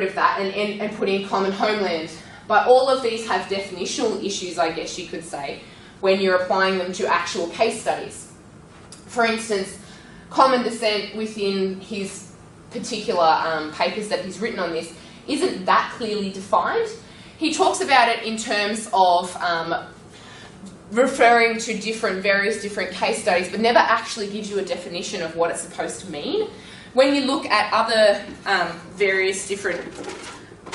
rid of that and put in common homeland. But all of these have definitional issues, I guess you could say, when you're applying them to actual case studies. For instance, common descent within his particular papers that he's written on this isn't that clearly defined. He talks about it in terms of referring to various different case studies, but never actually gives you a definition of what it's supposed to mean. When you look at other various different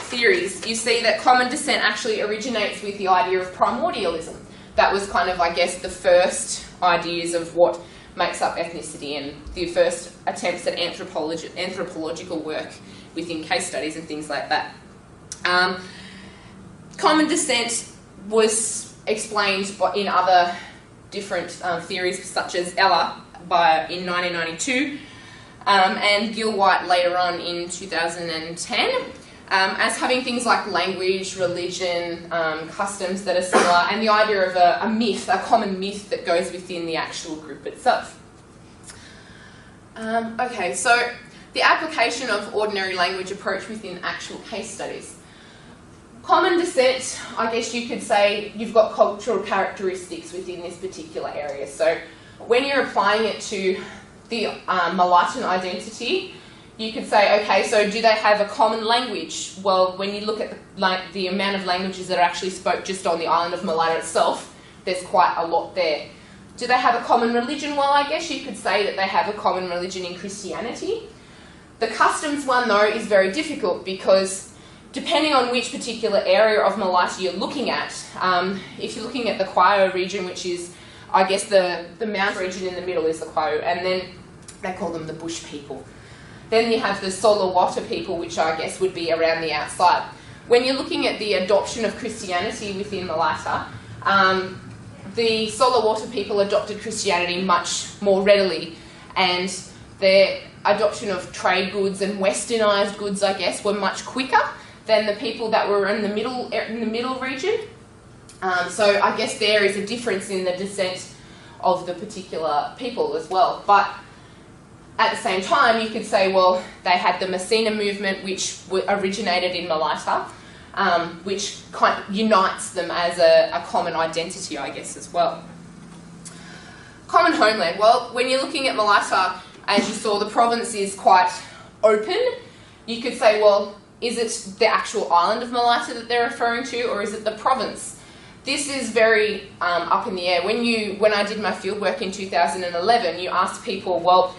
theories, you see that common descent actually originates with the idea of primordialism. That was kind of, I guess, the first ideas of what makes up ethnicity and the first attempts at anthropological work within case studies and things like that. Common descent was explained in other different theories, such as Ella in 1992 and Gil White later on in 2010, as having things like language, religion, customs that are similar, and the idea of a myth, a common myth that goes within the actual group itself. Okay, so the application of ordinary language approach within actual case studies. Common descent, I guess you could say you've got cultural characteristics within this particular area. So when you're applying it to the Mulatto identity, you could say, okay, so do they have a common language? Well, when you look at the amount of languages that are actually spoke just on the island of Mulatto itself, there's quite a lot there. Do they have a common religion? Well, I guess you could say that they have a common religion in Christianity. The customs one, though, is very difficult because depending on which particular area of Mulatto you're looking at, if you're looking at the Kwayo region, which is, I guess, the mountain region in the middle is the Kwayo, and then they call them the bush people. Then you have the Solowata people, which I guess would be around the outside. When you're looking at the adoption of Christianity within Mulatto, the Solowata people adopted Christianity much more readily, and their adoption of trade goods and westernised goods, I guess, were much quicker than the people that were in the middle region. So I guess there is a difference in the descent of the particular people as well. But at the same time, you could say, well, they had the Messina movement, which originated in Mulatto, which kind of unites them as a common identity, I guess, as well. Common homeland. Well, when you're looking at Mulatto, as you saw, the province is quite open. You could say, well, is it the actual island of Mulatto that they're referring to, or is it the province? This is very up in the air. When I did my fieldwork in 2011, you asked people, well,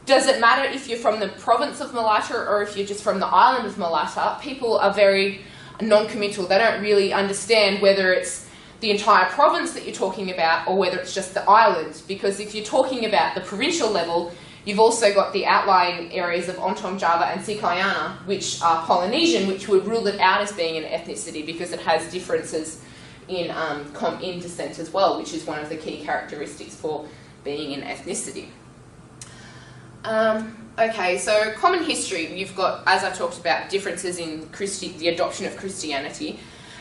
does it matter if you're from the province of Mulatto or if you're just from the island of Mulatto? People are very non-committal. They don't really understand whether it's the entire province that you're talking about or whether it's just the island. Because if you're talking about the provincial level, you've also got the outlying areas of Ontom Java and Sikayana, which are Polynesian, which would rule it out as being an ethnicity because it has differences in descent as well, which is one of the key characteristics for being an ethnicity. Okay, so common history, you've got, as I talked about, differences in the adoption of Christianity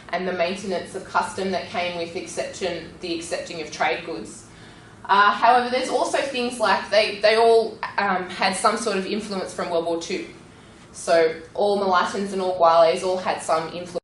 and the maintenance of custom that came with the accepting of trade goods. However, there's also things like they all had some sort of influence from World War II. So all Mulattans and all Gwales all had some influence